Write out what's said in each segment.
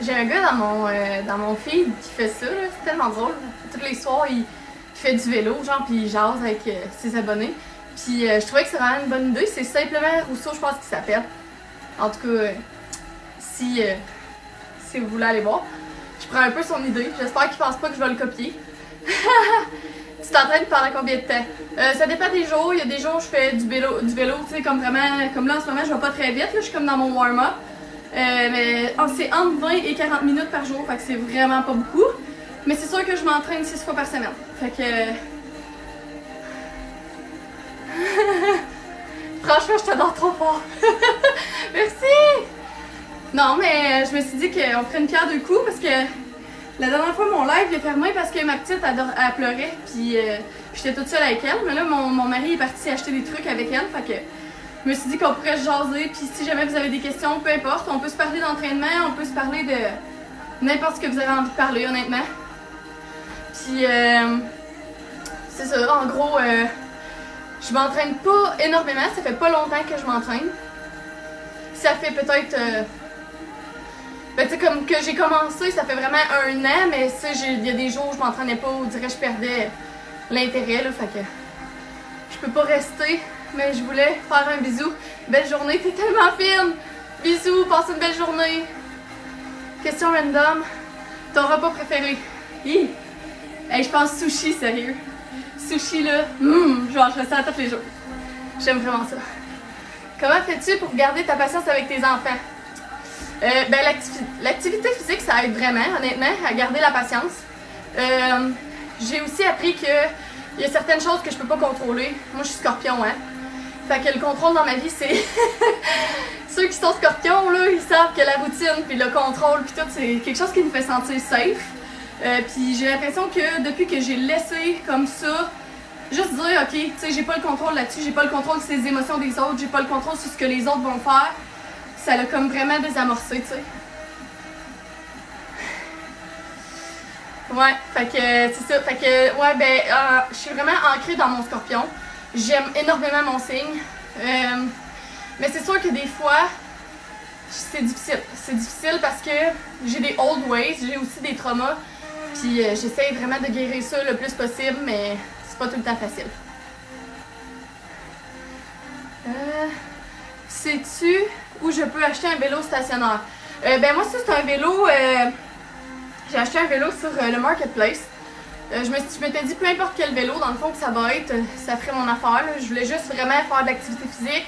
J'ai un gars dans mon feed qui fait ça, là. C'est tellement drôle. Tous les soirs, il fait du vélo, genre, puis il jase avec ses abonnés. Puis je trouvais que c'est vraiment une bonne idée. C'est simplement Rousseau, je pense qu'il s'appelle. En tout cas, si vous voulez aller voir. Je prends un peu son idée. J'espère qu'il pense pas que je vais le copier. Tu t'entraînes pendant combien de temps? Ça dépend des jours. Il y a des jours où je fais du vélo, tu sais, comme vraiment, comme là en ce moment, je vais pas très vite, là, je suis comme dans mon warm-up. Mais c'est entre 20 et 40 minutes par jour, fait que c'est vraiment pas beaucoup. Mais c'est sûr que je m'entraîne 6 fois par semaine. Fait que... Franchement, je t'adore trop fort. Merci! Non, mais je me suis dit qu'on ferait une pierre deux coups parce que la dernière fois, mon live est fermé parce que ma petite, elle pleurait. Puis j'étais toute seule avec elle. Mais là, mon mari est parti acheter des trucs avec elle. Fait que je me suis dit qu'on pourrait se jaser. Puis si jamais vous avez des questions, peu importe, on peut se parler d'entraînement, on peut se parler de n'importe ce que vous avez envie de parler, honnêtement. Puis c'est ça, en gros, je m'entraîne pas énormément. Ça fait pas longtemps que je m'entraîne. Ça fait peut-être... ben, tu sais, comme que j'ai commencé, ça fait vraiment 1 an, mais ça, il y a des jours où je m'entraînais pas, on dirait que je perdais l'intérêt, là, fait que je peux pas rester, mais je voulais faire un bisou. Belle journée, t'es tellement fine! Bisous, passe une belle journée! Question random, ton repas préféré? Hi! Hey, je pense sushi, sérieux. Sushi, là, je mangerais ça tous les jours. J'aime vraiment ça. Comment fais-tu pour garder ta patience avec tes enfants? Ben, l'activité physique, ça aide vraiment, honnêtement, à garder la patience. J'ai aussi appris qu'il y a certaines choses que je peux pas contrôler. Moi, je suis scorpion, hein. Fait que le contrôle dans ma vie, c'est... Ceux qui sont scorpions, là, ils savent que la routine, puis le contrôle, puis tout, c'est quelque chose qui me fait sentir safe. Puis j'ai l'impression que depuis que j'ai laissé comme ça, juste dire, ok, tu sais, j'ai pas le contrôle là-dessus, j'ai pas le contrôle sur les émotions des autres, j'ai pas le contrôle sur ce que les autres vont faire. Ça l'a comme vraiment désamorcé, tu sais. Ouais, fait que c'est ça. Fait que, ouais, ben, je suis vraiment ancrée dans mon scorpion. J'aime énormément mon signe. Mais c'est sûr que des fois, c'est difficile. C'est difficile parce que j'ai des old ways, j'ai aussi des traumas. Puis j'essaie vraiment de guérir ça le plus possible, mais c'est pas tout le temps facile. Sais-tu où je peux acheter un vélo stationnaire? Ben moi, ça, c'est un vélo... j'ai acheté un vélo sur le Marketplace. Je m'étais dit, peu importe quel vélo, dans le fond, que ça va être, ça ferait mon affaire. Là. Je voulais juste vraiment faire de l'activité physique.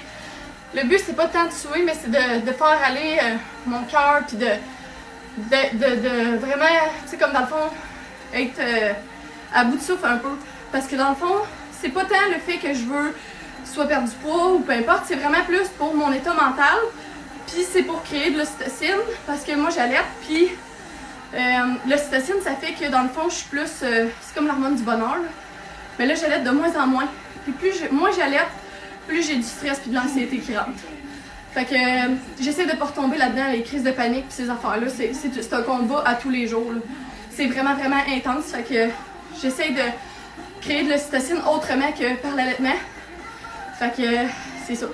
Le but, c'est pas tant de suer, mais c'est de faire aller mon cœur, puis de vraiment, tu sais, comme dans le fond, être à bout de souffle un peu. Parce que dans le fond, c'est pas tant le fait que je veux soit perdre du poids ou peu importe, c'est vraiment plus pour mon état mental. Puis c'est pour créer de l'ocytocine, parce que moi j'allaite, puis l'ocytocine, ça fait que dans le fond, je suis plus, c'est comme l'hormone du bonheur, là. Mais là, j'allaite de moins en moins. Puis moins j'allaite, plus j'ai du stress puis de l'anxiété qui rentre. Fait que j'essaie de pas retomber là-dedans, les crises de panique puis ces affaires-là, c'est un combat à tous les jours, là. C'est vraiment, vraiment intense, fait que j'essaie de créer de l'ocytocine autrement que par l'allaitement. Fait que c'est ça.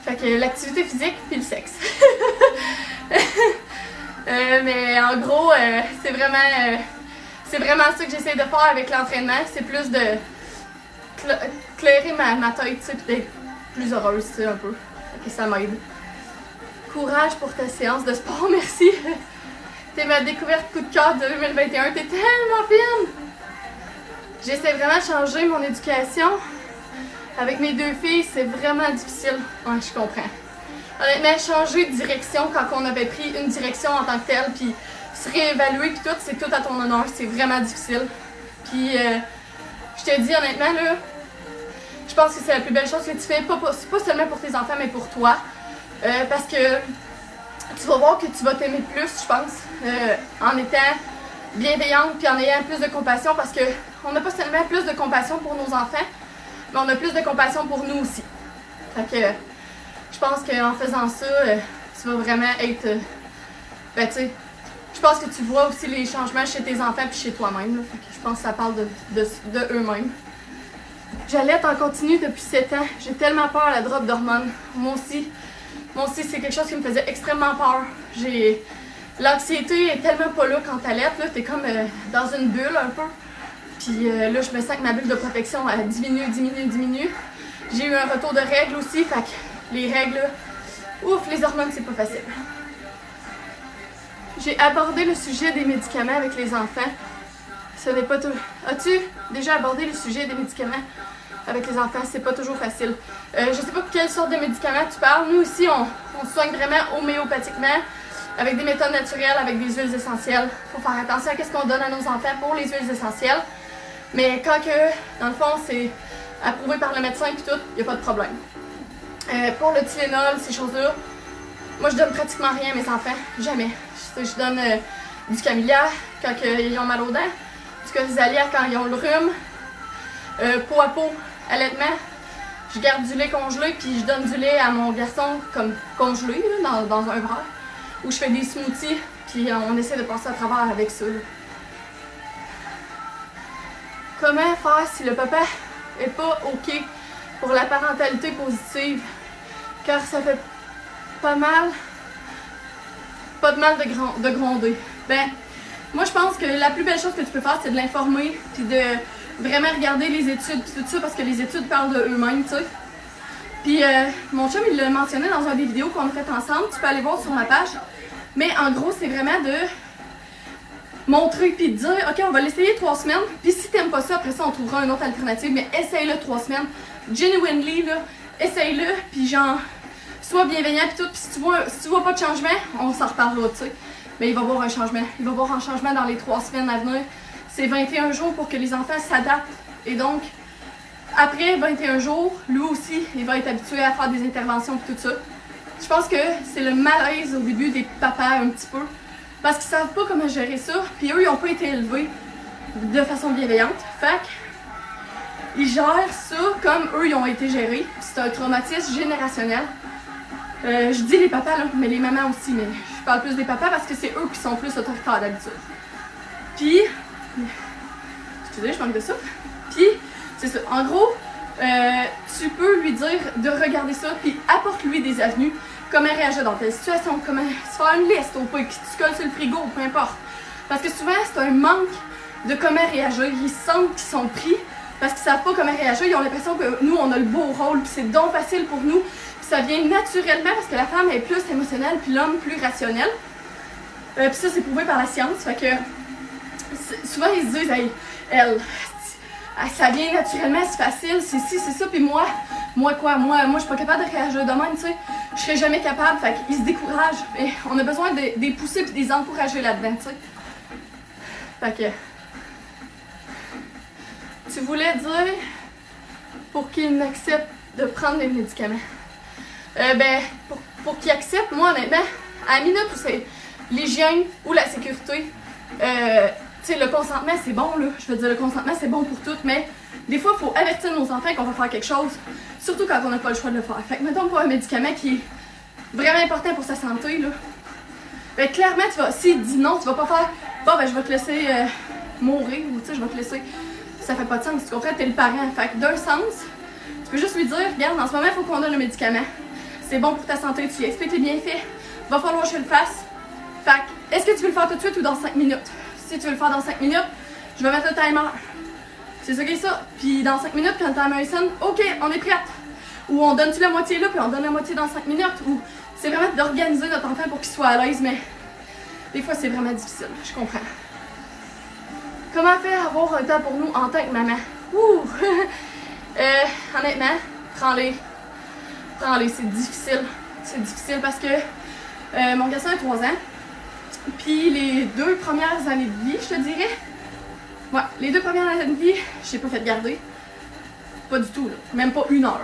Fait que l'activité physique puis le sexe. Mais en gros, c'est vraiment ça que j'essaie de faire avec l'entraînement. C'est plus de clairer ma tête, tu sais, puis d'être plus heureuse, tu sais, un peu. Fait que ça m'aide. Courage pour ta séance de sport, merci. T'es ma découverte coup de cœur de 2021. T'es tellement fine! J'essaie vraiment de changer mon éducation. Avec mes 2 filles, c'est vraiment difficile. Ouais, je comprends. Honnêtement, changer de direction quand on avait pris une direction en tant que telle, puis se réévaluer, puis tout, c'est tout à ton honneur. C'est vraiment difficile. Puis, je te dis honnêtement, là, je pense que c'est la plus belle chose que tu fais, pas seulement pour tes enfants, mais pour toi. Parce que tu vas voir que tu vas t'aimer plus, je pense, en étant bienveillante, puis en ayant plus de compassion, parce que on n'a pas seulement plus de compassion pour nos enfants, mais on a plus de compassion pour nous aussi. Fait que je pense qu'en faisant ça, tu vas vraiment être... ben tu sais, je pense que tu vois aussi les changements chez tes enfants puis chez toi-même. Fait que je pense que ça parle de eux-mêmes. J'allaite en continu depuis 7 ans. J'ai tellement peur à la drop d'hormones. Moi aussi, c'est quelque chose qui me faisait extrêmement peur. l'anxiété est tellement pas là quand t'allaites, là, t'es comme dans une bulle un peu. Puis là, je me sens que ma bulle de protection elle diminue. J'ai eu un retour de règles aussi, fait que les règles, là, ouf, les hormones, c'est pas facile. J'ai abordé le sujet des médicaments avec les enfants. Ce n'est pas tout. As-tu déjà abordé le sujet des médicaments avec les enfants? C'est pas toujours facile. Je sais pas quelle sorte de médicaments tu parles. Nous aussi, on se soigne vraiment homéopathiquement, avec des méthodes naturelles, avec des huiles essentielles. Il faut faire attention à ce qu'on donne à nos enfants pour les huiles essentielles. Mais quand que, dans le fond, c'est approuvé par le médecin et tout, il n'y a pas de problème. Pour le Tylenol, ces choses-là, moi je donne pratiquement rien à mes enfants, jamais. Je donne du Camellia quand ils ont mal aux dents, du Corizalia quand ils ont le rhume, peau à peau, allaitement. Je garde du lait congelé puis je donne du lait à mon garçon comme congelé là, dans un verre. Ou je fais des smoothies puis on essaie de passer à travers avec ça. Comment faire si le papa est pas OK pour la parentalité positive? Car ça fait pas de mal de gronder. Ben, moi je pense que la plus belle chose que tu peux faire, c'est de l'informer, puis de vraiment regarder les études, puis tout ça, parce que les études parlent de eux-mêmes, tu sais. Puis mon chum, il l'a mentionné dans une des vidéos qu'on a faites ensemble, tu peux aller voir sur ma page. Mais en gros, c'est vraiment de montrer, puis de dire, OK, on va l'essayer 3 semaines, puis si t'aimes pas ça, après ça, on trouvera une autre alternative, mais essaye-le 3 semaines. Genuinely, là, essaye-le, puis genre, sois bienveillant pis tout, pis si tu vois pas de changement, on s'en reparlera, tu sais. Mais il va y avoir un changement. Il va y avoir un changement dans les 3 semaines à venir. C'est 21 jours pour que les enfants s'adaptent. Et donc, après 21 jours, lui aussi, il va être habitué à faire des interventions et tout ça. Je pense que c'est le malaise au début des papas un petit peu. Parce qu'ils savent pas comment gérer ça. Puis eux, ils n'ont pas été élevés de façon bienveillante. Fait ils gèrent ça comme eux, ils ont été gérés. C'est un traumatisme générationnel. Je dis les papas, là, mais les mamans aussi, mais je parle plus des papas parce que c'est eux qui sont plus autoritaires d'habitude. Puis, excusez, je manque de souffle. Puis, c'est ça. En gros, tu peux lui dire de regarder ça, puis apporte-lui des avenues, comment réagir dans telle situation, comment se faire une liste, ou pas, que tu colles sur le frigo, peu importe. Parce que souvent, c'est un manque de comment réagir. Ils sentent qu'ils sont pris parce qu'ils savent pas comment réagir. Ils ont l'impression que nous, on a le beau rôle, puis c'est donc facile pour nous. Ça vient naturellement parce que la femme est plus émotionnelle puis l'homme plus rationnel. Puis ça, c'est prouvé par la science. Fait que souvent, ils se disent, hey, elle, ça vient naturellement, c'est facile, c'est ci, c'est ça. Puis moi, je suis pas capable de réagir de même, tu sais. Je serais jamais capable. Fait qu'ils se découragent. Et on a besoin de les pousser puis de les encourager là-dedans, tu sais. Fait que tu voulais dire pour qu'ils acceptent de prendre les médicaments. Ben, pour qu'ils acceptent, moi honnêtement, à la minute où c'est l'hygiène ou la sécurité, tu sais, le consentement c'est bon, là. Je veux dire, le consentement c'est bon pour tout, mais des fois, il faut avertir nos enfants qu'on va faire quelque chose, surtout quand on n'a pas le choix de le faire. Fait que, mettons, pour un médicament qui est vraiment important pour sa santé, là, ben, clairement, s'il dit non, tu vas pas faire, bon, ben, je vais te laisser mourir, ou tu sais, je vais te laisser. Ça fait pas de sens, tu comprends, t'es le parent. Fait que, d'un sens, tu peux juste lui dire, regarde, en ce moment, il faut qu'on donne le médicament. C'est bon pour ta santé, tu lui expliques les bienfaits. Va falloir que je le fasse. Fait que, est-ce que tu veux le faire tout de suite ou dans 5 minutes? Si tu veux le faire dans 5 minutes, je vais mettre le timer. C'est ça qui est ça. Puis dans 5 minutes, quand le timer sonne, OK, on est prête. Ou on donne-tu la moitié là, puis on donne la moitié dans 5 minutes. Ou c'est vraiment d'organiser notre enfant pour qu'il soit à l'aise, mais des fois, c'est vraiment difficile. Je comprends. Comment faire avoir un temps pour nous en tant que maman? Ouh! Honnêtement, prends-les. Prends-les, c'est difficile. C'est difficile parce que mon garçon a 3 ans. Puis les 2 premières années de vie, je te dirais. Ouais, les 2 premières années de vie, je l'ai pas fait garder. Pas du tout, là. Même pas 1 heure.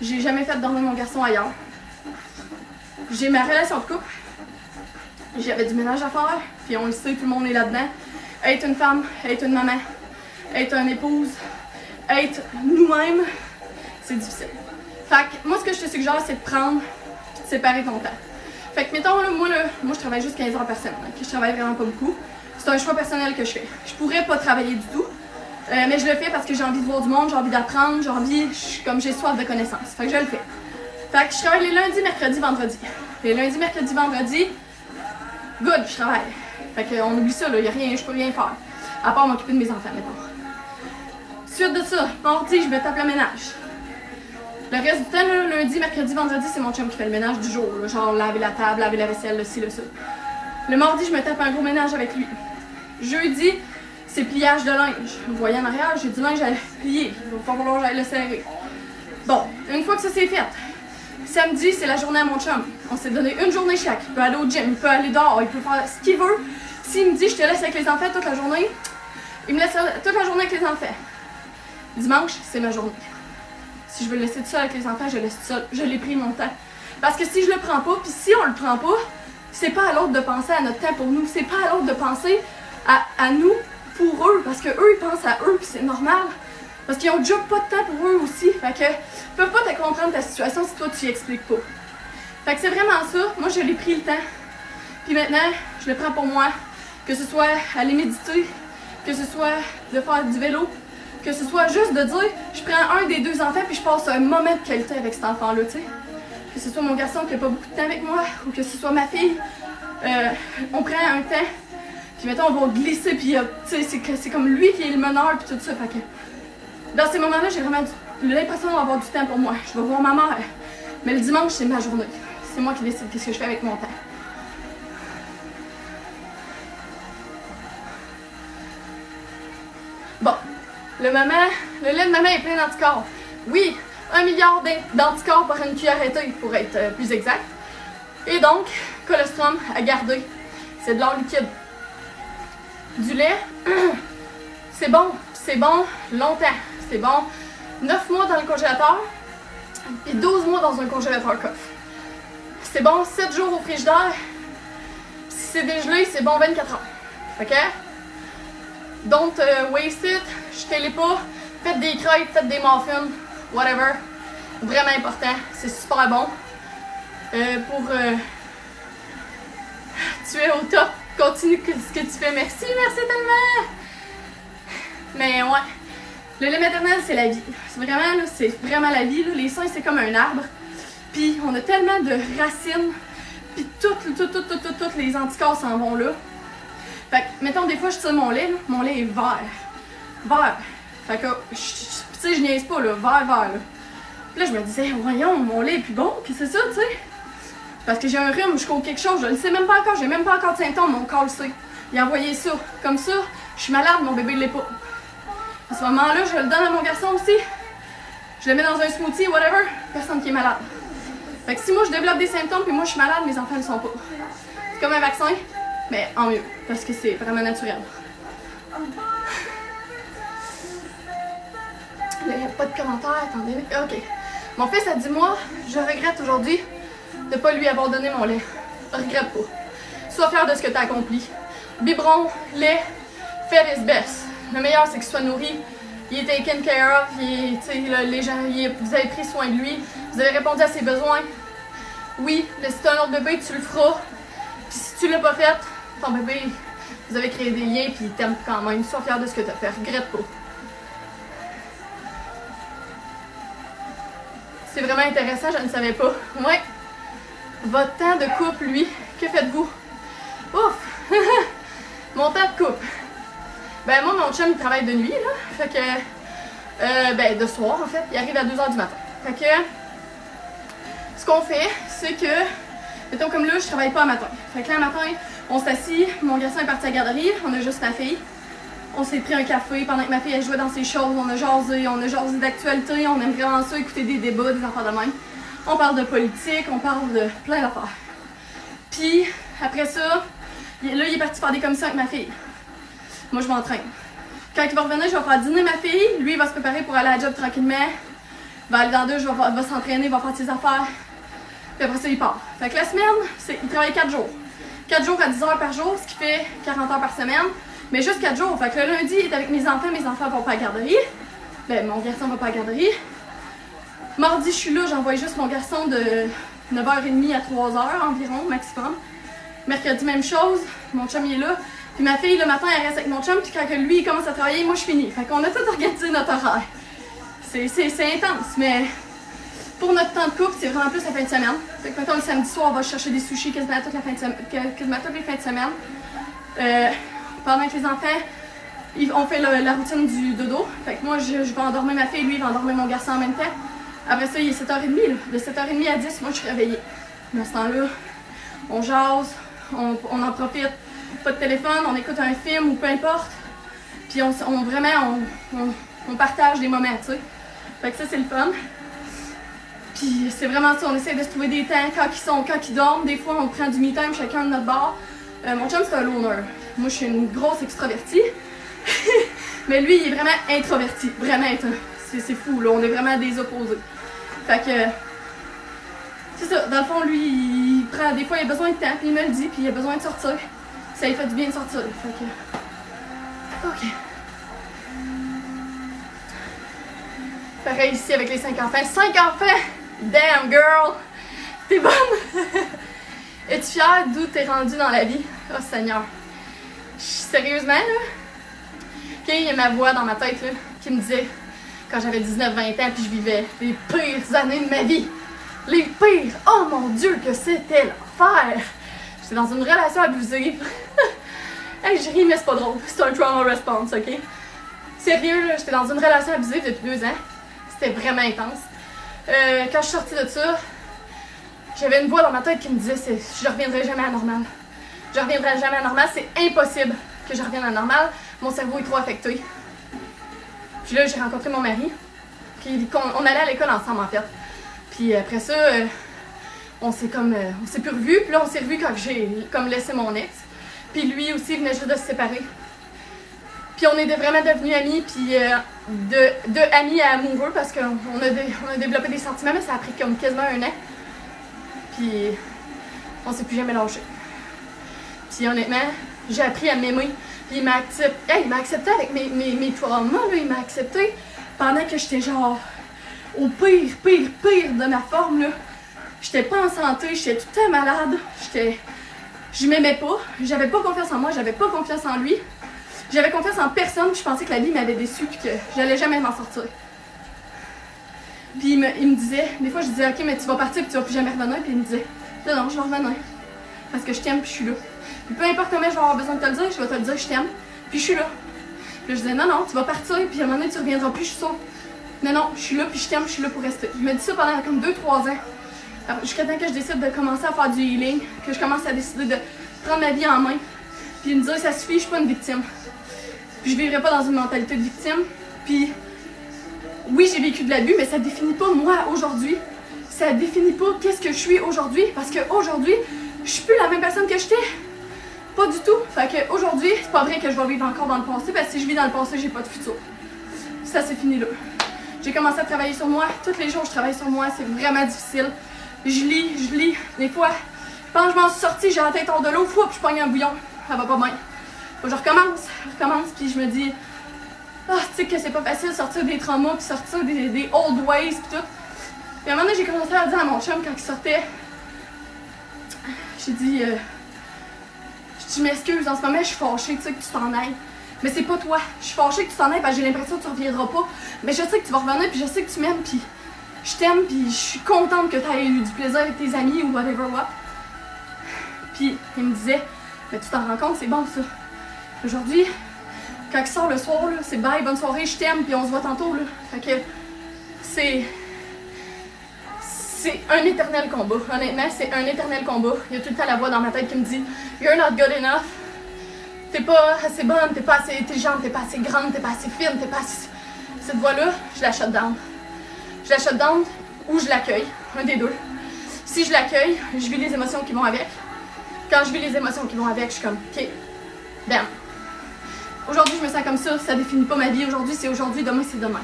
J'ai jamais fait dormir mon garçon ailleurs. J'ai ma relation de couple. J'avais du ménage à faire. Puis on le sait, tout le monde est là-dedans. Être une femme, être une maman, être une épouse, être nous-mêmes, c'est difficile. Fait que moi, ce que je te suggère, c'est de prendre et de séparer ton temps. Fait que, mettons, là, moi, je travaille juste 15 heures par semaine. Okay? Je travaille vraiment pas beaucoup. C'est un choix personnel que je fais. Je pourrais pas travailler du tout, mais je le fais parce que j'ai envie de voir du monde, j'ai envie d'apprendre, comme j'ai soif de connaissances. Fait que je le fais. Fait que je travaille les lundis, mercredis, vendredis. Les lundis, mercredis, vendredis, Good, je travaille. Fait qu'on oublie ça, là, y a rien, je peux rien faire. À part m'occuper de mes enfants, mettons. Suite de ça, mardi, je me tape le ménage. Le reste du temps, là, lundi, mercredi, vendredi, c'est mon chum qui fait le ménage du jour. Là, genre laver la table, laver la vaisselle, le ci, le ça. Le mardi, je me tape un gros ménage avec lui. Jeudi, c'est pliage de linge. Vous voyez en arrière, j'ai du linge à plier. Il va falloir que j'aille le serrer. Bon, une fois que ça c'est fait, samedi, c'est la journée à mon chum. On s'est donné une journée chaque. Il peut aller au gym, il peut aller dehors, il peut faire ce qu'il veut. S'il me dit je te laisse avec les enfants toute la journée, il me laisse toute la journée avec les enfants. Dimanche, c'est ma journée. Si je veux le laisser tout seul avec les enfants, je le laisse tout seul. Je l'ai pris mon temps. Parce que si je le prends pas, puis si on le prend pas, c'est pas à l'autre de penser à notre temps pour nous. C'est pas à l'autre de penser à nous pour eux. Parce que eux, ils pensent à eux, puis c'est normal. Parce qu'ils ont déjà pas de temps pour eux aussi. Fait que ils peuvent pas te comprendre ta situation si toi tu y expliques pas. Fait que c'est vraiment ça. Moi, je l'ai pris le temps. Puis maintenant, je le prends pour moi. Que ce soit aller méditer, que ce soit de faire du vélo, que ce soit juste de dire, je prends un des deux enfants puis je passe un moment de qualité avec cet enfant-là, tu sais. Que ce soit mon garçon qui n'a pas beaucoup de temps avec moi ou que ce soit ma fille, on prend un temps. Puis mettons, on va glisser puis tu sais, c'est comme lui qui est le meneur puis tout ça. Fait que dans ces moments-là, j'ai vraiment l'impression d'avoir du temps pour moi. Je vais voir ma mère. Mais le dimanche, c'est ma journée. C'est moi qui décide qu'est-ce que je fais avec mon temps. Bon, le lait de maman est plein d'anticorps. Oui, 1 milliard d'anticorps par une cuillère à thé, pour être plus exact. Et donc, colostrum à garder. C'est de l'or liquide. Du lait, c'est bon longtemps. C'est bon 9 mois dans le congélateur et 12 mois dans un congélateur coffre. C'est bon 7 jours au frigidaire. Si c'est dégelé, c'est bon 24 heures. OK? Don't waste it, jetez-les pas, faites des crêpes, faites des muffins, whatever. Vraiment important, c'est super bon. Pour tu es au top, continue ce que tu fais. Merci tellement! Mais ouais, le lait maternel, c'est la vie. C'est vraiment la vie. Là. Les seins, c'est comme un arbre. Puis on a tellement de racines, puis toutes les anticorps s'en vont là. Fait que, mettons, des fois, je tire mon lait, là. Mon lait est vert. Vert. Fait que, tu sais, je niaise pas, là. Vert. Là. Puis là, je me disais, voyons, mon lait est plus bon, puis c'est ça, tu sais. Parce que j'ai un rhume, je cours quelque chose, je le sais même pas encore, j'ai même pas encore de symptômes, mon corps le sait. Il a envoyé ça. Comme ça, je suis malade, mon bébé l'est pas. À ce moment-là, je le donne à mon garçon aussi. Je le mets dans un smoothie, whatever, personne qui est malade. Fait que si moi, je développe des symptômes, puis moi, je suis malade, mes enfants ne sont pas. C'est comme un vaccin. Mais en mieux, parce que c'est vraiment naturel. Il n'y a pas de commentaires, attendez. Ok. Mon fils a dit, moi, je regrette aujourd'hui de ne pas lui avoir donné mon lait. Regrette pas. Sois fier de ce que tu as accompli. Biberon, lait, fais his best. Le meilleur, c'est qu'il soit nourri. Il est taken care of. Les gens, vous avez pris soin de lui. Vous avez répondu à ses besoins. Oui, mais si tu as un autre bébé, tu le feras. Puis si tu l'as pas fait, ton bébé, vous avez créé des liens puis il t'aime quand même. Sois fier de ce que tu as fait. Regrette pas. C'est vraiment intéressant, je ne savais pas. Ouais. Votre temps de couple, lui, que faites-vous? Ouf! Mon temps de couple. Ben moi, mon chum, il travaille de nuit, là. Fait que... ben, de soir, en fait. Il arrive à 2h du matin. Fait que... Ce qu'on fait, c'est que... Mettons comme là, je travaille pas à matin. Fait que là, matin, on s'assit, mon garçon est parti à la garderie, on a juste ma fille. On s'est pris un café pendant que ma fille elle jouait dans ses choses, on a jasé d'actualité, on aime vraiment ça, écouter des débats, des affaires de même. On parle de politique, on parle de plein d'affaires. Puis, après ça, là, il est parti faire des commissions avec ma fille. Moi, je m'entraîne. Quand il va revenir, je vais faire dîner ma fille, lui, il va se préparer pour aller à la job tranquillement. Il va aller dans deux, il va s'entraîner, il va faire ses affaires. Puis après ça, il part. Fait que la semaine, il travaille 4 jours. 4 jours à 10 heures par jour, ce qui fait 40 heures par semaine. Mais juste 4 jours. Fait que le lundi, il est avec mes enfants vont pas à la garderie. Ben, mon garçon va pas à la garderie. Mardi, je suis là, j'envoie juste mon garçon de 9h30 à 3h environ, maximum. Mercredi, même chose. Mon chum, il est là. Puis ma fille, le matin, elle reste avec mon chum. Puis quand lui, il commence à travailler, moi, je finis. Fait qu'on a tout organisé notre horaire. C'est intense, mais Pour notre temps de couple, c'est vraiment plus la fin de semaine. Fait que mettons le samedi soir, on va chercher des sushis quasiment toutes les fins de semaine. Pendant que les enfants, on fait la routine du dodo. Fait que moi, je vais endormir ma fille, lui, il va endormir mon garçon en même temps. Après ça, il est 7h30. Là. De 7h30 à 10, moi, je suis réveillée. Dans ce temps-là, on jase, on en profite. Pas de téléphone, on écoute un film ou peu importe. Puis on partage des moments, tu sais. Fait que ça, c'est le fun. Puis c'est vraiment ça, on essaie de se trouver des temps quand ils dorment. Des fois, on prend du me-time chacun de notre bord. Mon chum, c'est un loner. Moi, je suis une grosse extravertie. Mais lui, il est vraiment introverti. Vraiment, c'est fou, là. On est vraiment des opposés. Fait que... c'est ça. Dans le fond, lui, il prend... Des fois, il a besoin de temps, puis il me le dit, puis il a besoin de sortir. Ça lui fait du bien de sortir. Fait que... OK. Pareil ici avec les 5 enfants. 5 enfants! Damn, girl! T'es bonne! Es-tu fière d'où t'es rendue dans la vie? Oh, Seigneur! Sérieusement, là? OK, il y a ma voix dans ma tête, là, qui me disait, quand j'avais 19-20 ans, puis je vivais les pires années de ma vie. Les pires! Oh mon Dieu, que c'était l'enfer! J'étais dans une relation abusive. Hey, je ris, mais c'est pas drôle. C'est un trauma response, OK? Sérieux, là, j'étais dans une relation abusive depuis 2 ans. C'était vraiment intense. Quand je suis sortie de ça, j'avais une voix dans ma tête qui me disait je reviendrai jamais à la normale. Je reviendrai jamais à la normale, c'est impossible que je revienne à la normale. Mon cerveau est trop affecté. Puis là, j'ai rencontré mon mari. Puis on allait à l'école ensemble, en fait. Puis après ça, on s'est plus revus. Puis là, on s'est revus quand j'ai laissé mon ex. Puis lui aussi, il venait juste de se séparer. Puis on est vraiment devenus amis, puis de amis à amoureux, parce qu'on a développé des sentiments, mais ça a pris comme quasiment 1 an. Puis on s'est plus jamais lâché. Puis honnêtement, j'ai appris à m'aimer. Puis il m'a accepté avec mes traumas, là, il m'a accepté pendant que j'étais genre au pire de ma forme, là. J'étais pas en santé, j'étais tout le temps malade, je m'aimais pas, j'avais pas confiance en moi, j'avais pas confiance en lui. J'avais confiance en personne, puis je pensais que la vie m'avait déçue, puis que j'allais jamais m'en sortir. Puis il me disait, des fois je disais, OK, mais tu vas partir, puis tu vas plus jamais revenir, puis il me disait, non, je vais revenir. Parce que je t'aime, puis je suis là. Puis peu importe comment je vais avoir besoin de te le dire, je vais te le dire, je t'aime, puis je suis là. Puis je disais, non, tu vas partir, puis à un moment donné, tu reviendras plus, je suis sûre. Non, je suis là, puis je t'aime, je suis là pour rester. Je me dis ça pendant comme 2-3 ans. Jusqu'à temps que je décide de commencer à faire du healing, que je commence à décider de prendre ma vie en main, puis me dire, ça suffit, je suis pas une victime. Puis je vivrai pas dans une mentalité de victime. Puis oui, j'ai vécu de l'abus, mais ça définit pas moi aujourd'hui. Ça définit pas qu'est-ce que je suis aujourd'hui. Parce qu'aujourd'hui, je suis plus la même personne que j'étais. Pas du tout. Fait qu'aujourd'hui, c'est pas vrai que je vais vivre encore dans le passé, parce que si je vis dans le passé, j'ai pas de futur. Ça, c'est fini là. J'ai commencé à travailler sur moi. Tous les jours, je travaille sur moi. C'est vraiment difficile. Je lis. Des fois, quand je m'en suis sortie, j'ai la tête hors de l'eau, puis je pogne un bouillon. Ça va pas bien. Je recommence, puis je me dis, tu sais que c'est pas facile de sortir des traumas, puis sortir des old ways, puis tout. Puis à un moment donné, j'ai commencé à dire à mon chum quand il sortait, j'ai dit, je m'excuse, en ce moment, je suis fâchée, tu sais, que tu t'en ailles. Mais c'est pas toi. Je suis fâchée que tu t'en ailles, parce que j'ai l'impression que tu reviendras pas. Mais je sais que tu vas revenir, puis je sais que tu m'aimes, puis je t'aime, puis je suis contente que tu aies eu du plaisir avec tes amis ou whatever what. Puis il me disait, mais tu t'en rends compte, c'est bon ça. Aujourd'hui, quand il sort le soir, c'est bye, bonne soirée, je t'aime, puis on se voit tantôt. Là. Fait que c'est un éternel combat. Honnêtement, c'est un éternel combat. Il y a tout le temps la voix dans ma tête qui me dit You're not good enough. T'es pas assez bonne, t'es pas assez intelligente, t'es pas assez grande, t'es pas assez fine, t'es pas assez... Cette voix-là, je la shut down. Je la shut down ou je l'accueille. Un des deux. Si je l'accueille, je vis les émotions qui vont avec. Quand je vis les émotions qui vont avec, je suis comme OK, bam. Aujourd'hui, je me sens comme ça définit pas ma vie. Aujourd'hui, c'est aujourd'hui, demain, c'est demain.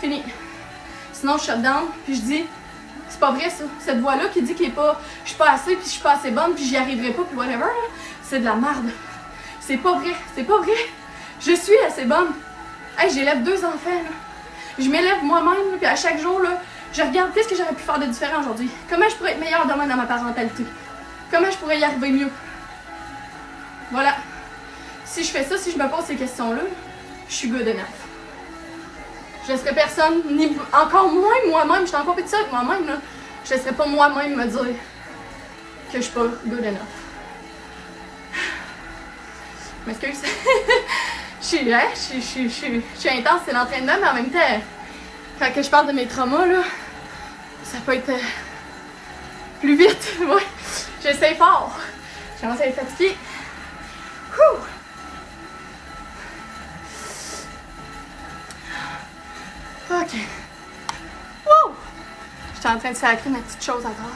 Fini. Sinon, je shut down, puis je dis, c'est pas vrai ça. Cette voix-là qui dit je suis pas assez, puis je suis pas assez bonne, puis j'y arriverai pas, puis whatever, c'est de la merde. C'est pas vrai, Je suis assez bonne. Hey, j'élève 2 enfants, là. Je m'élève moi-même, puis à chaque jour, là, je regarde qu'est-ce que j'aurais pu faire de différent aujourd'hui. Comment je pourrais être meilleure demain dans ma parentalité. Comment je pourrais y arriver mieux. Voilà. Si je fais ça, si je me pose ces questions-là, je suis good enough. Je laisserai personne, ni encore moins moi-même, je suis en compétition avec moi-même, là. Je laisserai pas moi-même me dire que je suis pas good enough. Je m'excuse. Je suis intense, c'est l'entraînement, mais en même temps, quand que je parle de mes traumas, là, ça peut être plus vite. Ouais, j'essaie fort. Je commence à être fatiguée. Ouh. Ok. Wouh! J'étais en train de sacrer ma petite chose à terre.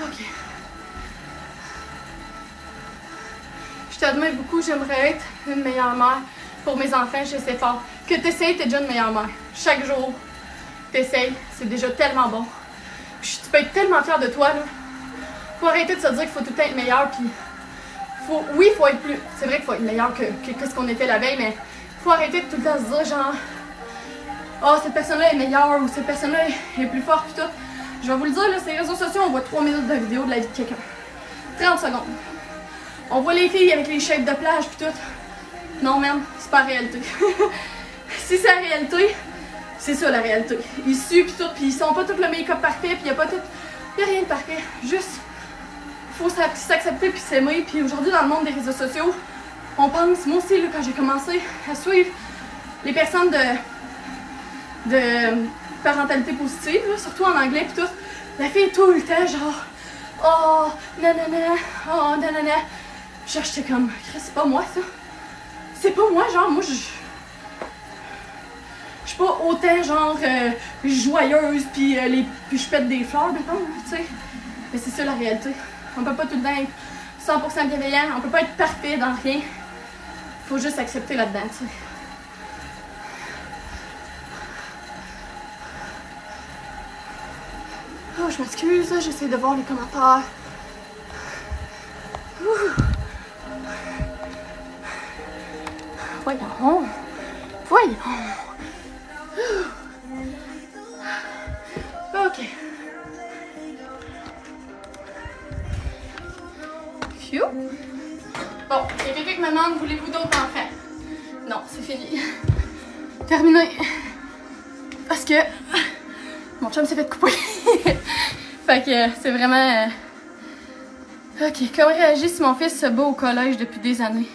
Ok. Je t'admire beaucoup, j'aimerais être une meilleure mère pour mes enfants, j'essaie fort. Que t'essayes, t'es déjà une meilleure mère. Chaque jour, t'essayes, c'est déjà tellement bon. Puis tu peux être tellement fière de toi, là. Faut arrêter de se dire qu'il faut tout le temps être meilleur, puis oui, faut être plus. C'est vrai qu'il faut être meilleur que ce qu'on était la veille, mais faut arrêter de tout le temps se dire genre oh, cette personne-là est meilleure ou cette personne-là est plus forte pis tout. Je vais vous le dire, là, sur les réseaux sociaux, on voit 3 minutes de vidéo de la vie de quelqu'un. 30 secondes. On voit les filles avec les shapes de plage pis tout. Non, man, c'est pas la réalité. Si c'est la réalité, c'est ça la réalité. Ils suent pis tout, pis ils sont pas tout le make-up parfait, pis y a rien de parfait. Juste faut s'accepter puis s'aimer. Puis aujourd'hui, dans le monde des réseaux sociaux, on pense, moi aussi, là, quand j'ai commencé à suivre les personnes de parentalité positive, là, surtout en anglais puis tout, la fille est tout le temps genre oh, nanana, oh, nanana. Genre, j'étais comme, c'est pas moi ça. C'est pas moi, genre, moi, je suis pas autant genre joyeuse puis je pète des fleurs, mettons, tu sais. Mais c'est ça la réalité. On peut pas tout le temps être 100% bienveillant, on peut pas être parfait dans rien. Faut juste accepter là-dedans, tu sais. Oh, je m'excuse, j'essaie de voir les commentaires. Ouh. Voyons. Ok. Phew. Bon, il y a quelqu'un qui me demande, voulez-vous d'autres enfants? Non, c'est fini. Terminé. Parce que mon chum s'est fait couper. Fait que c'est vraiment... Ok, comment réagir si mon fils se bat au collège depuis des années?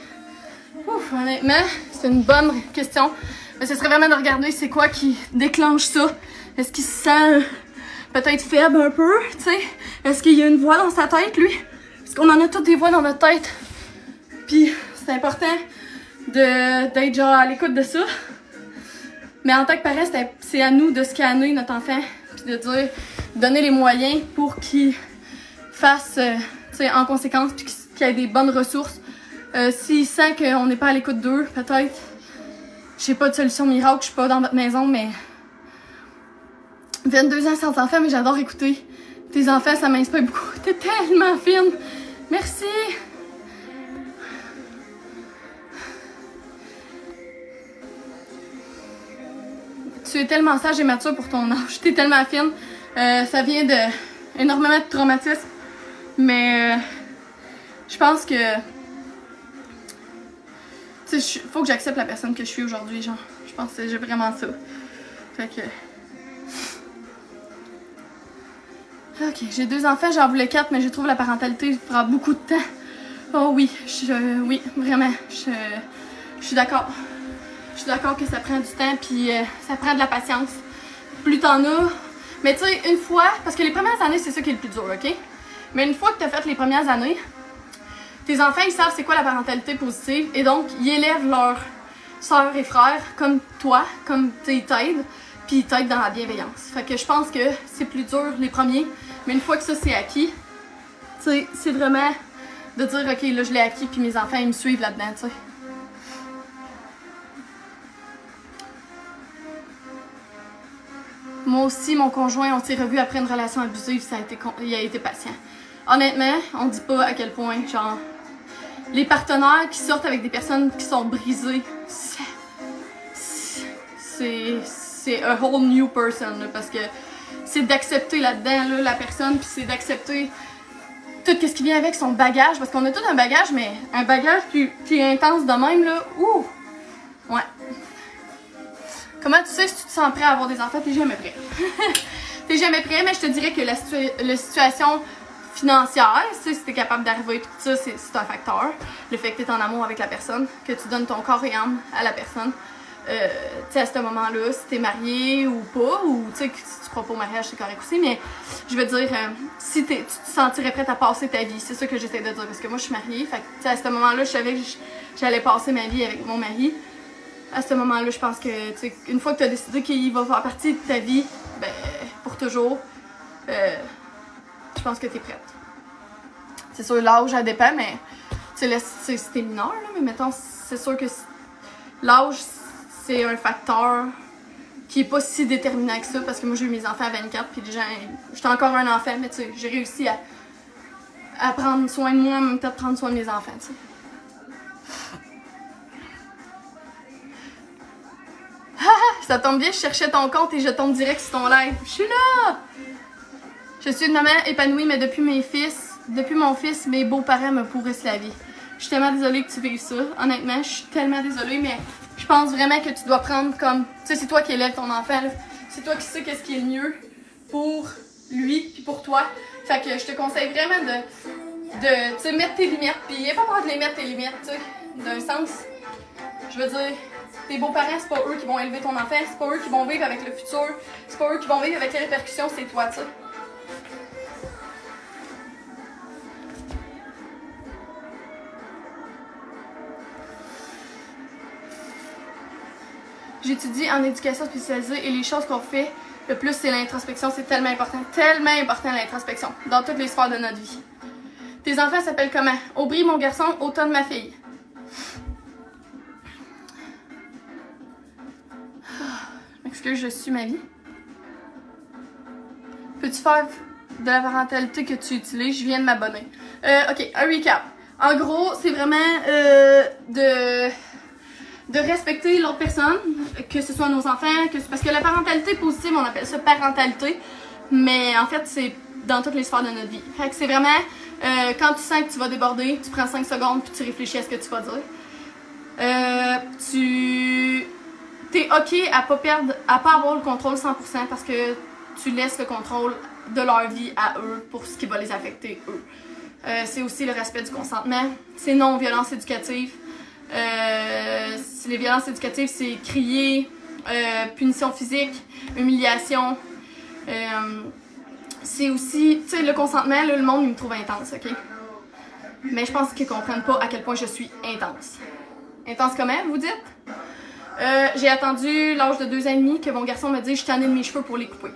Ouf, honnêtement, c'est une bonne question. Mais ce serait vraiment de regarder c'est quoi qui déclenche ça. Est-ce qu'il se sent peut-être faible un peu, tu sais? Est-ce qu'il y a une voix dans sa tête, lui? Parce qu'on en a toutes des voix dans notre tête. Puis c'est important d'être genre à l'écoute de ça. Mais en tant que parent, c'est à nous de scanner notre enfant. Puis de dire, donner les moyens pour qu'il fasse, tu sais, en conséquence, puis qu'il ait des bonnes ressources. S'il sent qu'on n'est pas à l'écoute d'eux, peut-être, je sais pas de solution miracle, je suis pas dans votre maison, mais 22 ans sans enfants, mais j'adore écouter tes enfants, ça m'inspire beaucoup. T'es tellement fine. Merci. Tu es tellement sage et mature pour ton âge. T'es tellement fine. Ça vient de énormément de traumatisme, mais je pense que faut que j'accepte la personne que je suis aujourd'hui, genre. Je pense que j'ai vraiment ça. Fait que... Ok, j'ai 2 enfants, j'en voulais 4, mais je trouve la parentalité prend beaucoup de temps. Oh oui, oui, vraiment, je suis d'accord. Je suis d'accord que ça prend du temps, puis ça prend de la patience. Plus t'en as... Mais tu sais, une fois... Parce que les premières années, c'est ça qui est le plus dur, ok? Mais une fois que t'as fait les premières années, tes enfants, ils savent c'est quoi la parentalité positive, et donc, ils élèvent leurs sœurs et frères comme toi, comme ils t'aident, puis ils t'aident dans la bienveillance. Fait que je pense que c'est plus dur les premiers, mais une fois que ça c'est acquis, tu sais, c'est vraiment de dire, ok, là je l'ai acquis, puis mes enfants, ils me suivent là-dedans, tu sais. Moi aussi, mon conjoint, on s'est revu après une relation abusive, il a été patient. Honnêtement, on dit pas à quel point, genre, les partenaires qui sortent avec des personnes qui sont brisées, c'est a whole new person, là, parce que c'est d'accepter là-dedans, là, la personne, puis c'est d'accepter tout ce qui vient avec son bagage, parce qu'on a tout un bagage, mais un bagage qui est intense de même, là, ouh! Ouais. Comment tu sais si tu te sens prêt à avoir des enfants? T'es jamais prêt. T'es jamais prêt, mais je te dirais que la situation financière, si t'es capable d'arriver tout ça, c'est un facteur. Le fait que t'es en amour avec la personne, que tu donnes ton corps et âme à la personne. Tu sais, à ce moment-là, si t'es marié ou pas, ou tu sais, que si tu crois pas au mariage, c'est correct aussi, mais je veux dire, si tu te sentirais prête à passer ta vie, c'est ça que j'essaie de dire, parce que moi, je suis mariée, fait que, à ce moment-là, je savais que j'allais passer ma vie avec mon mari. À ce moment-là, je pense que, tu sais, une fois que tu as décidé qu'il va faire partie de ta vie, ben, pour toujours, je pense que tu es prête. C'est sûr, l'âge, ça dépend, mais, tu sais, si t'es mineur, là, mais mettons, c'est sûr que l'âge, c'est un facteur qui est pas si déterminant que ça, parce que moi, j'ai eu mes enfants à 24, puis déjà, j'étais encore un enfant, mais tu sais, j'ai réussi à prendre soin de moi, en même temps de prendre soin de mes enfants, tu sais. Ça tombe bien, je cherchais ton compte et je tombe direct sur ton live. Je suis là! Je suis une maman épanouie, mais depuis mon fils, mes beaux-parents me pourrissent la vie. Je suis tellement désolée que tu vives ça. Honnêtement, je suis tellement désolée, mais je pense vraiment que tu dois prendre comme... Tu sais, c'est toi qui élèves ton enfant, là. C'est toi qui sais qu'est-ce qui est le mieux pour lui puis pour toi. Fait que je te conseille vraiment de tu sais, mettre tes limites. Puis il n'y a pas peur de les mettre, tes limites, tu sais. D'un sens, je veux dire... Tes beaux-parents, c'est pas eux qui vont élever ton enfant, c'est pas eux qui vont vivre avec le futur, c'est pas eux qui vont vivre avec les répercussions, c'est toi, tu sais. J'étudie en éducation spécialisée et les choses qu'on fait le plus, c'est l'introspection. C'est tellement important l'introspection dans toutes les sphères de notre vie. Tes enfants s'appellent comment? Aubry, mon garçon, Automne, ma fille. Est-ce que je suis ma vie? Peux-tu faire de la parentalité que tu utilises? Je viens de m'abonner. Ok, un recap. En gros, c'est vraiment de respecter l'autre personne, que ce soit nos enfants, parce que la parentalité positive, on appelle ça parentalité, mais en fait, c'est dans toutes les sphères de notre vie. Fait que c'est vraiment, quand tu sens que tu vas déborder, tu prends 5 secondes puis tu réfléchis à ce que tu vas dire. T'es ok à pas avoir le contrôle 100% parce que tu laisses le contrôle de leur vie à eux pour ce qui va les affecter eux. C'est aussi le respect du consentement. C'est non-violence éducative. Les violences éducatives, c'est crier, punition physique, humiliation. C'est aussi, tu sais, le consentement, là, le monde il me trouve intense, ok? Mais je pense qu'ils comprennent pas à quel point je suis intense. Intense comment, vous dites? J'ai attendu l'âge de 2 ans et demi que mon garçon me dise je t'en ai de mes cheveux pour les couper.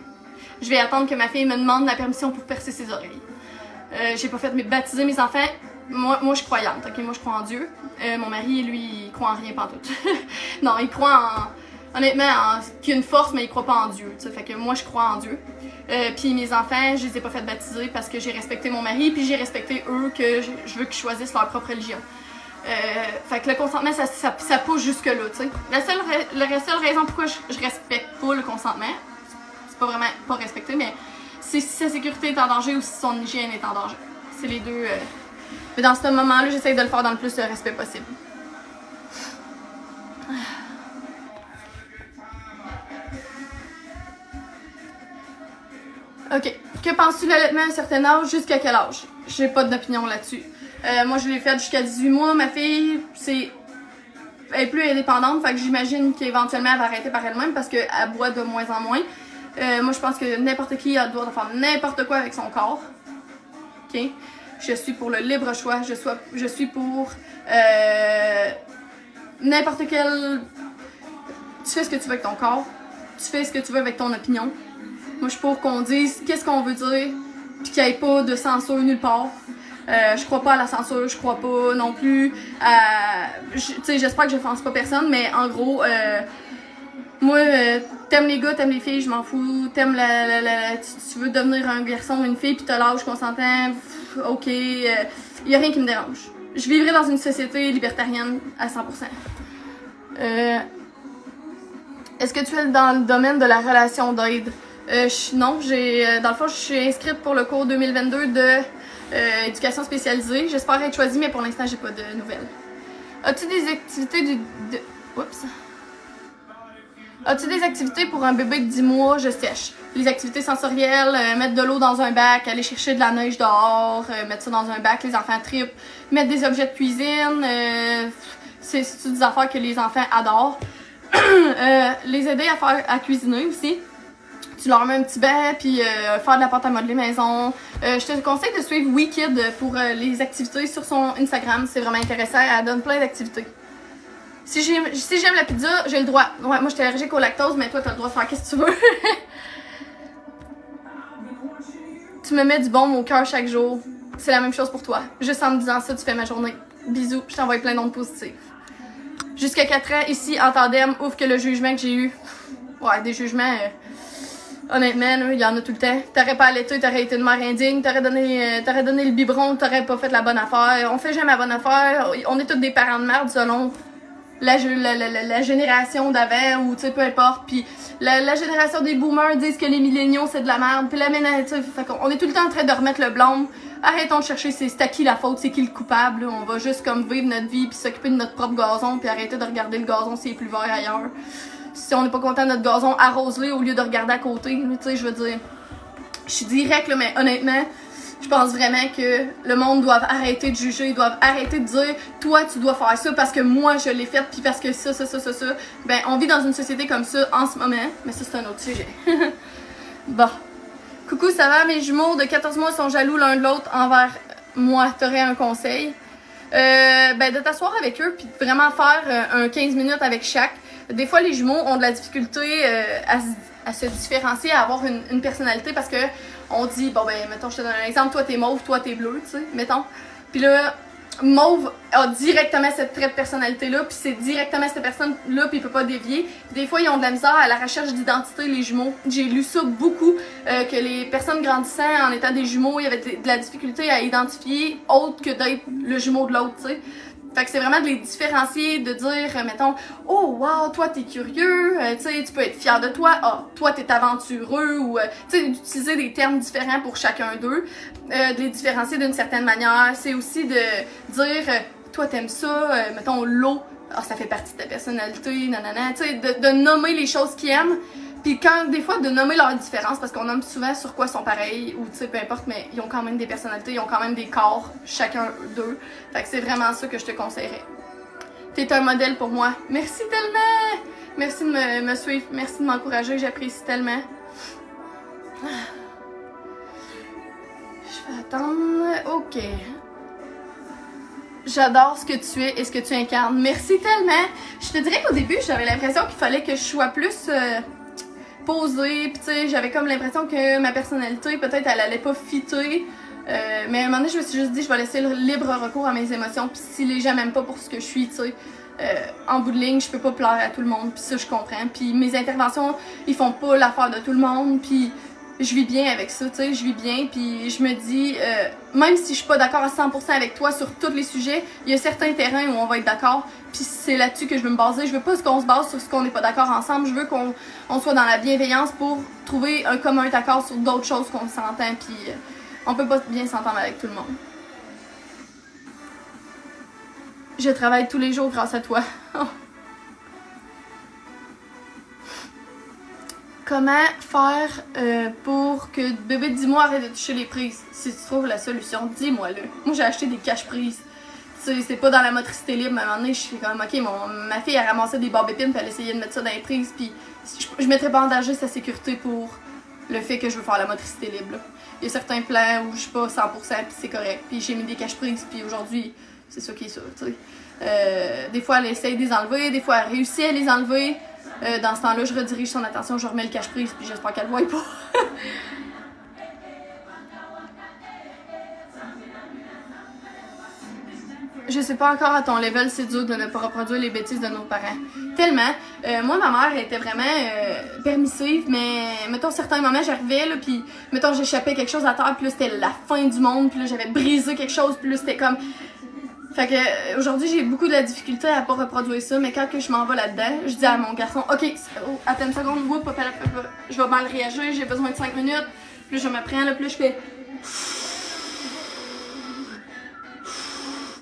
Je vais attendre que ma fille me demande la permission pour percer ses oreilles. J'ai pas fait baptiser mes enfants. Moi, je suis croyante, ok? Moi, je crois en Dieu. Mon mari, lui, il croit en rien pantoute. Non, il croit honnêtement, qu'il y a une force, mais il croit pas en Dieu. T'sais. Fait que moi, je crois en Dieu. Puis mes enfants, je les ai pas fait baptiser parce que j'ai respecté mon mari, puis j'ai respecté eux que je veux qu'ils choisissent leur propre religion. Fait que le consentement, ça pousse jusque-là, tu sais. La seule raison pourquoi je respecte pas le consentement, c'est pas vraiment pas respecter, mais c'est si sa sécurité est en danger ou si son hygiène est en danger. C'est les deux. Mais dans ce moment-là, j'essaie de le faire dans le plus de respect possible. Ok. Que penses-tu de l'allaitement à un certain âge? Jusqu'à quel âge? J'ai pas d'opinion là-dessus. Moi, je l'ai fait jusqu'à 18 mois. Ma fille, elle est plus indépendante, fait que j'imagine qu'éventuellement, elle va arrêter par elle-même parce qu'elle boit de moins en moins. Moi, je pense que n'importe qui a le droit de faire n'importe quoi avec son corps. Ok? Je suis pour le libre choix. Je suis pour n'importe quel... Tu fais ce que tu veux avec ton corps. Tu fais ce que tu veux avec ton opinion. Moi, je suis pour qu'on dise qu'est-ce qu'on veut dire, puis qu'il n'y ait pas de censure nulle part. Je crois pas à la censure, je crois pas non plus à... Tu sais, j'espère que je n'offense pas personne, mais en gros, moi, t'aimes les gars, t'aimes les filles, je m'en fous. T'aimes tu veux devenir un garçon ou une fille, puis t'as l'âge consentant, ok, y a rien qui me dérange. Je vivrai dans une société libertarienne à 100%. Est-ce que tu es dans le domaine de la relation d'aide? Non, dans le fond, je suis inscrite pour le cours 2022 de éducation spécialisée. J'espère être choisie, mais pour l'instant, j'ai pas de nouvelles. As-tu des activités Oups. As-tu des activités pour un bébé de 10 mois? Je sèche. Les activités sensorielles, mettre de l'eau dans un bac, aller chercher de la neige dehors, mettre ça dans un bac, les enfants trippent. Mettre des objets de cuisine, c'est des affaires que les enfants adorent. Les aider à cuisiner aussi. Tu leur mets un petit bain, puis faire de la pâte à modeler maison. Je te conseille de suivre WeKid pour les activités sur son Instagram. C'est vraiment intéressant. Elle donne plein d'activités. Si j'aime la pizza, j'ai le droit. Ouais, moi, je suis allergique au lactose, mais toi, t'as le droit de faire qu'est-ce que tu veux. Tu me mets du baume au cœur chaque jour. C'est la même chose pour toi. Juste en me disant ça, tu fais ma journée. Bisous, je t'envoie plein d'ondes positives. Jusqu'à 4 ans, ici, en tandem, ouf que le jugement que j'ai eu. Ouais, des jugements... honnêtement, il y en a tout le temps. T'aurais pas allaité, t'aurais été une mère indigne, t'aurais donné le biberon, t'aurais pas fait la bonne affaire. On fait jamais la bonne affaire. On est tous des parents de merde selon la génération d'avant ou tu sais, peu importe. Puis la génération des boomers disent que les milléniaux c'est de la merde. Puis on est tout le temps en train de remettre le blâme. Arrêtons de chercher c'est à qui la faute, c'est qui le coupable. Là. On va juste comme vivre notre vie puis s'occuper de notre propre gazon puis arrêter de regarder le gazon s'il est plus vert ailleurs. Si on n'est pas content de notre gazon, arrose-le au lieu de regarder à côté. Tu sais, je veux dire, je suis directe, là, mais honnêtement, je pense vraiment que le monde doit arrêter de juger, ils doivent arrêter de dire « Toi, tu dois faire ça parce que moi, je l'ai fait, puis parce que ça. » Ben, on vit dans une société comme ça en ce moment, mais ça, c'est un autre sujet. Bon. Coucou, ça va? Mes jumeaux de 14 mois sont jaloux l'un de l'autre envers moi. T'aurais un conseil? Ben, de t'asseoir avec eux, puis de vraiment faire un 15 minutes avec chaque. Des fois, les jumeaux ont de la difficulté à se différencier, à avoir une personnalité parce que on dit, bon ben, mettons, je te donne un exemple, toi t'es mauve, toi t'es bleu, tu sais, mettons. Puis là, mauve a directement cette trait de personnalité-là, puis c'est directement cette personne-là, puis il peut pas dévier. Puis des fois, ils ont de la misère à la recherche d'identité, les jumeaux. J'ai lu ça beaucoup, que les personnes grandissant en étant des jumeaux, il y avait de la difficulté à identifier autre que d'être le jumeau de l'autre, tu sais. Fait que c'est vraiment de les différencier, de dire, mettons, oh wow, toi t'es curieux, tu sais, tu peux être fier de toi, ah, toi t'es aventureux, ou, tu sais, d'utiliser des termes différents pour chacun d'eux, de les différencier d'une certaine manière. C'est aussi de dire, toi t'aimes ça, mettons, l'eau, ah, ça fait partie de ta personnalité, nanana, tu sais, de nommer les choses qu'ils aiment. Puis quand, des fois, de nommer leurs différences, parce qu'on nomme souvent sur quoi ils sont pareils, ou tu sais, peu importe, mais ils ont quand même des personnalités, ils ont quand même des corps, chacun d'eux. Fait que c'est vraiment ça que je te conseillerais. T'es un modèle pour moi. Merci tellement! Merci de me suivre, merci de m'encourager, j'apprécie tellement. Je vais attendre. Ok. J'adore ce que tu es et ce que tu incarnes. Merci tellement! Je te dirais qu'au début, j'avais l'impression qu'il fallait que je sois plus... posée, pis tu sais, j'avais comme l'impression que ma personnalité, peut-être, elle allait pas fitter. Mais à un moment donné, je me suis juste dit, je vais laisser le libre recours à mes émotions, pis si les gens m'aiment pas pour ce que je suis, tu sais, en bout de ligne, je peux pas plaire à tout le monde, pis ça, je comprends. Pis mes interventions, ils font pas l'affaire de tout le monde, pis je vis bien avec ça, tu sais, je vis bien, puis je me dis, même si je suis pas d'accord à 100% avec toi sur tous les sujets, il y a certains terrains où on va être d'accord, puis c'est là-dessus que je veux me baser. Je veux pas qu'on se base sur ce qu'on n'est pas d'accord ensemble, je veux qu'on soit dans la bienveillance pour trouver un commun accord sur d'autres choses qu'on s'entend, puis on peut pas bien s'entendre avec tout le monde. Je travaille tous les jours grâce à toi. Oh. Comment faire pour que bébé de 10 mois arrête de toucher les prises? Si tu trouves la solution, dis-moi-le. Moi, j'ai acheté des cache-prises. C'est pas dans la motricité libre, mais à un moment donné, je suis comme, ok, ma fille, elle ramassait des barbépines, puis elle essayait de mettre ça dans les prises, puis je mettrais pas en danger sa sécurité pour le fait que je veux faire la motricité libre. Là. Il y a certains plans où je suis pas 100%, puis c'est correct. Puis j'ai mis des cache-prises, puis aujourd'hui, c'est ça qui est sûr, tu sais. Des fois, elle essaye de les enlever, des fois, elle réussit à les enlever. Dans ce temps-là, je redirige son attention, je remets le cache-prise, puis j'espère qu'elle ne voit pas. Je sais pas encore à ton level, c'est dur de ne pas reproduire les bêtises de nos parents. Tellement. Moi, ma mère était vraiment permissive, mais mettons, certains moments, j'arrivais, là, puis mettons, j'échappais quelque chose à terre, puis là, c'était la fin du monde, puis là, j'avais brisé quelque chose, puis là, c'était comme... Fait que aujourd'hui, j'ai beaucoup de la difficulté à pas reproduire ça, mais quand que je m'en vais là-dedans, je dis à mon garçon, ok, attends une seconde, je vais mal réagir, j'ai besoin de 5 minutes, puis là, je me prends, là, puis là, je fais...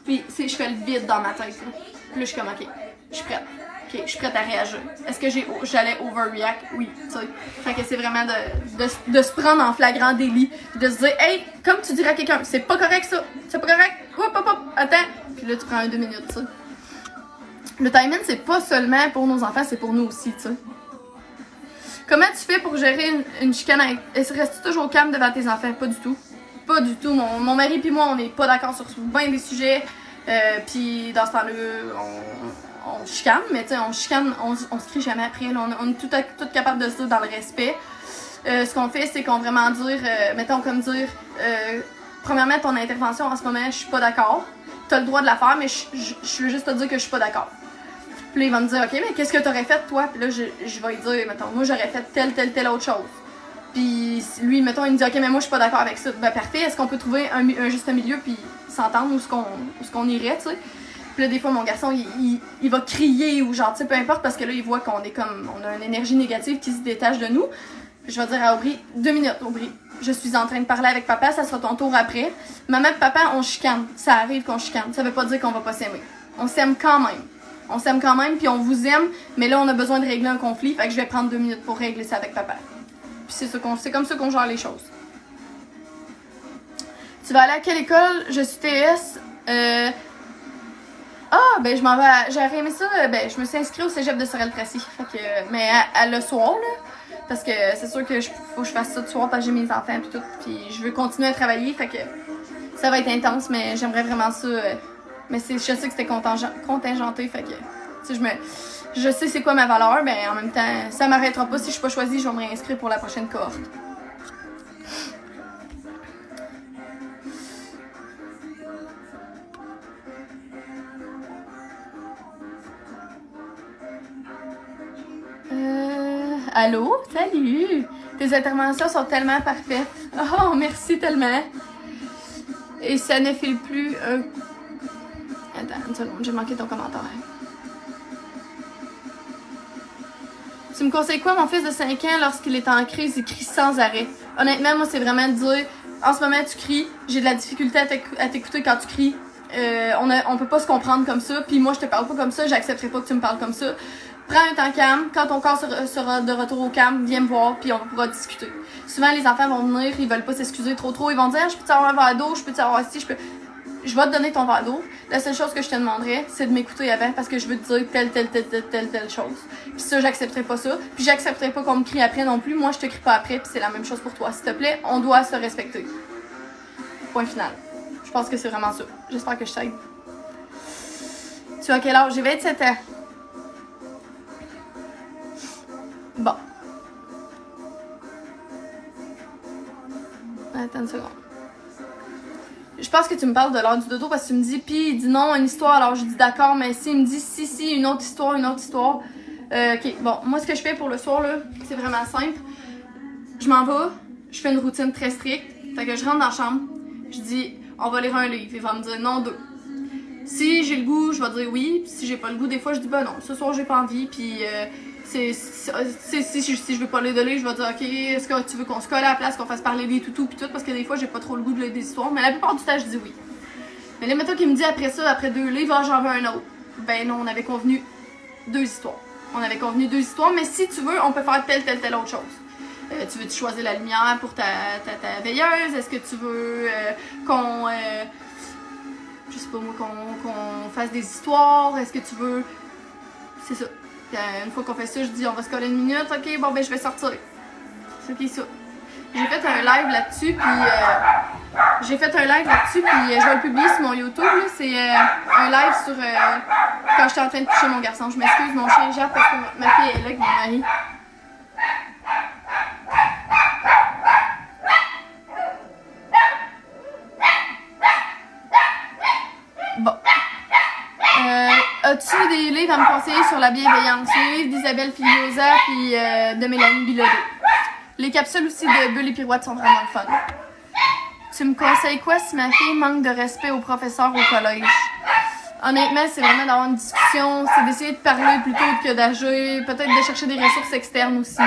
Puis, je fais le vide dans ma tête. Là. Puis là, je suis comme, ok, je suis prête. Ok, je suis prête à réagir. Est-ce que j'allais overreact? Oui, tu sais. Fait que c'est vraiment de se prendre en flagrant délit. De se dire, hey, comme tu dirais à quelqu'un, c'est pas correct ça. C'est pas correct. Hop, hop, hop, attends. Puis là, tu prends 2 minutes, tu sais. Le timing, c'est pas seulement pour nos enfants, c'est pour nous aussi, tu sais. Comment tu fais pour gérer une chicane avec... Restes-tu toujours calme devant tes enfants? Pas du tout. Pas du tout. Mon mari et moi, on n'est pas d'accord sur bien des sujets. Puis dans ce temps-là, on chicane, mais tu sais, on chicane, on se crie jamais après. Là, on est tout capable de se dire dans le respect. Ce qu'on fait, c'est qu'on vraiment dire, mettons comme dire, premièrement, ton intervention en ce moment, je suis pas d'accord. T'as le droit de la faire, mais je veux juste te dire que je suis pas d'accord. Puis là, il va me dire, ok, mais qu'est-ce que t'aurais fait, toi? Puis là, je vais lui dire, mettons, moi, j'aurais fait telle autre chose. Puis lui, mettons, il me dit, ok, mais moi, je suis pas d'accord avec ça. Ben, parfait, est-ce qu'on peut trouver un juste milieu, puis s'entendre où ce qu'on irait, tu sais? Puis là, des fois, mon garçon, il va crier ou genre, tu sais, peu importe, parce que là, il voit qu'on est comme, on a une énergie négative qui se détache de nous. Je vais dire à Aubry, 2 minutes, Aubry. Je suis en train de parler avec papa, ça sera ton tour après. Maman et papa, on chicane. Ça arrive qu'on chicane. Ça veut pas dire qu'on va pas s'aimer. On s'aime quand même. On s'aime quand même, puis on vous aime, mais là, on a besoin de régler un conflit, fait que je vais prendre 2 minutes pour régler ça avec papa. Puis c'est comme ça qu'on gère les choses. Tu vas aller à quelle école? Je suis TS. Ben je m'en vais. J'aurais aimé ça. Ben, je me suis inscrite au cégep de Sorel-Tracy. Fait que, mais à le soir, là. Parce que c'est sûr que faut que je fasse ça le soir parce que j'ai mes enfants puis tout. Puis je veux continuer à travailler. Fait que ça va être intense, mais j'aimerais vraiment ça. Mais je sais que c'était contingenté. Fait que, tu sais, je sais c'est quoi ma valeur, mais en même temps, ça m'arrêtera pas. Si je suis pas choisie, je vais me réinscrire pour la prochaine cohorte. Allô? Salut! Tes interventions sont tellement parfaites. Oh, merci tellement. Et ça ne file plus un... Attends une seconde, j'ai manqué ton commentaire. Tu me conseilles quoi, mon fils de 5 ans, lorsqu'il est en crise, il crie sans arrêt? Honnêtement, moi, c'est vraiment de dire, en ce moment, tu cries, j'ai de la difficulté à t'écouter quand tu cries. On peut pas se comprendre comme ça, puis moi, je te parle pas comme ça, j'accepterai pas que tu me parles comme ça. Prends un temps calme, quand ton corps sera de retour au calme, viens me voir, puis on pourra discuter. Souvent, les enfants vont venir, ils veulent pas s'excuser trop, ils vont dire, je peux avoir un verre d'eau, je peux avoir ci, je vais te donner ton verre d'eau. La seule chose que je te demanderais, c'est de m'écouter avant parce que je veux te dire telle chose. Puis ça, j'accepterai pas ça. Puis j'accepterai pas qu'on me crie après non plus. Moi, je te crie pas après, puis c'est la même chose pour toi. S'il te plaît, on doit se respecter. Point final. Je pense que c'est vraiment ça. J'espère que je t'aide. Tu as quel âge? J'ai 27 ans. Bon. Attends une seconde. Je pense que tu me parles de l'heure du dodo parce que tu me dis, puis il dit non, une histoire, alors je dis d'accord, mais s'il me dit si, une autre histoire. Ok, bon, moi ce que je fais pour le soir, là, c'est vraiment simple. Je m'en vais, je fais une routine très stricte, fait que je rentre dans la chambre, je dis, on va lire un livre, il va me dire non, 2. Si j'ai le goût, je vais dire oui, puis si j'ai pas le goût, des fois je dis, ben non, ce soir j'ai pas envie, puis si je veux parler de livre, je vais dire, ok, est-ce que tu veux qu'on se colle à la place, qu'on fasse parler des toutous pis tout, parce que des fois j'ai pas trop le goût de lire des histoires, mais la plupart du temps je dis oui. Mais là, mettons qu'il me dit après ça, après 2 livres, j'en veux un autre. Ben non, on avait convenu 2 histoires. Mais si tu veux, on peut faire telle autre chose. Tu veux-tu choisir la lumière pour ta veilleuse? Est-ce que tu veux qu'on je sais pas moi, qu'on fasse des histoires? Est-ce que tu veux... C'est ça. Une fois qu'on fait ça, je dis on va se coller 1 minute, ok, bon ben je vais sortir. C'est ok ça. J'ai fait un live là-dessus, puis je vais le publier sur mon YouTube. C'est un live sur quand j'étais en train de toucher mon garçon. Je m'excuse, mon chien jappe parce que ma fille est là avec mon mari. Bon. As-tu des livres à me conseiller sur la bienveillance? Les livres d'Isabelle Filiosa puis de Mélanie Bilodeau. Les capsules aussi de Bulles et Pirouettes sont vraiment le fun. Tu me conseilles quoi si ma fille manque de respect aux professeurs au collège? Honnêtement, c'est vraiment d'avoir une discussion, c'est d'essayer de parler plutôt que d'agir, peut-être de chercher des ressources externes aussi.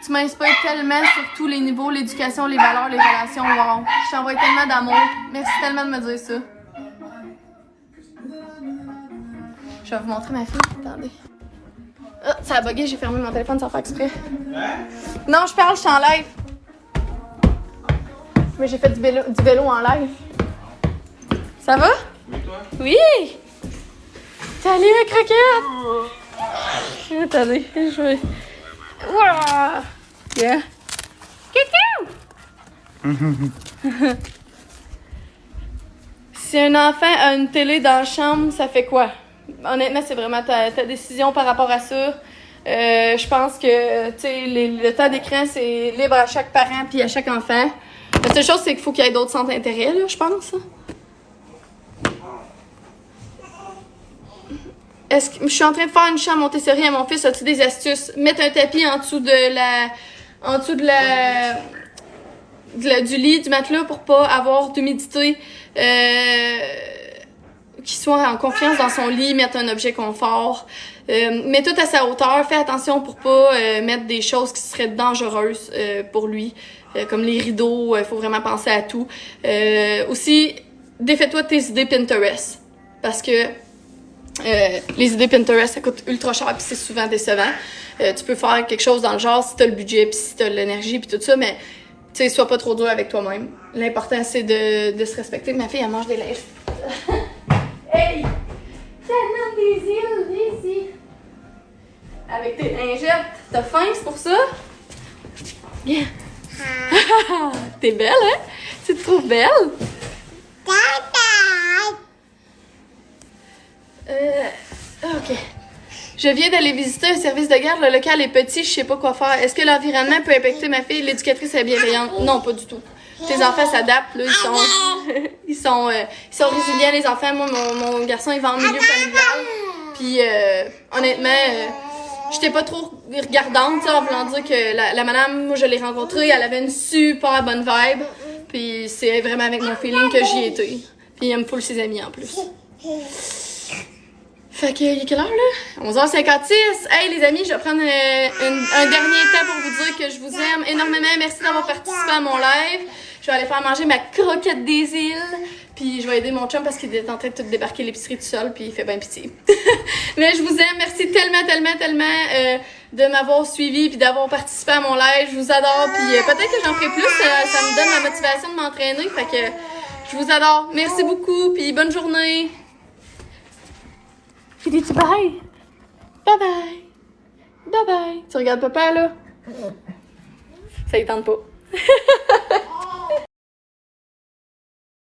Tu m'inspires tellement sur tous les niveaux, l'éducation, les valeurs, les relations. Wow. Je t'envoie tellement d'amour. Merci tellement de me dire ça. Je vais vous montrer ma fille. Attendez. Ah, ça a bugué, j'ai fermé mon téléphone sans faire exprès. Non, je parle, je suis en live. Mais j'ai fait du vélo en live. Ça va? Oui, toi? Oui! Salut mes croquettes! Attendez, je vais... Ouah! Yeah! Coucou! Si un enfant a une télé dans la chambre, ça fait quoi? Honnêtement, c'est vraiment ta décision par rapport à ça. Je pense que, tu sais, le temps d'écran, c'est libre à chaque parent puis à chaque enfant. La seule chose, c'est qu'il faut qu'il y ait d'autres centres d'intérêt, là, je pense. Je suis en train de faire une chambre Montessori à mon fils. As-tu des astuces? Mettre un tapis en dessous du lit, du matelas pour pas avoir d'humidité. Qu'il soit en confiance dans son lit, mettre un objet confort. Mets tout à sa hauteur. Fais attention pour pas mettre des choses qui seraient dangereuses pour lui. Comme les rideaux, il faut vraiment penser à tout. Aussi, défais-toi de tes idées Pinterest. Parce que les idées Pinterest, ça coûte ultra cher puis c'est souvent décevant. Tu peux faire quelque chose dans le genre si t'as le budget puis si t'as l'énergie puis tout ça, mais tu sais, sois pas trop dur avec toi-même. L'important, c'est de se respecter. Ma fille, elle mange des lèvres. Hey! Ça demande des îles, viens ici. Avec tes lingettes. T'as faim, c'est pour ça? Viens. T'es belle, hein? Tu te trouves belle? OK. Je viens d'aller visiter un service de garde. Le local est petit, je sais pas quoi faire. Est-ce que l'environnement peut impacter ma fille? L'éducatrice est bienveillante. Non, pas du tout. Tes enfants s'adaptent, là. Ils sont résilients, les enfants. Moi, mon garçon, il va en milieu familial. Puis, honnêtement, j'étais pas trop regardante, en voulant dire que la madame, moi, je l'ai rencontrée, elle avait une super bonne vibe. Puis, c'est vraiment avec mon feeling que j'y étais. Puis, il me full ses amis, en plus. Fait que, il est quelle heure, là? 11h56. Hey, les amis, je vais prendre un dernier temps pour vous dire que je vous aime énormément. Merci d'avoir participé à mon live. Je vais aller faire manger ma croquette des îles. Puis je vais aider mon chum parce qu'il est en train de tout débarquer l'épicerie tout seul. Puis il fait bien pitié. Mais je vous aime. Merci tellement, tellement, tellement de m'avoir suivi puis d'avoir participé à mon live. Je vous adore. Puis peut-être que j'en ferai plus. Ça me donne la motivation de m'entraîner. Fait que je vous adore. Merci beaucoup. Puis bonne journée. Tu dis-tu bye? Bye bye. Bye bye. Tu regardes papa, là? Ça y tente pas.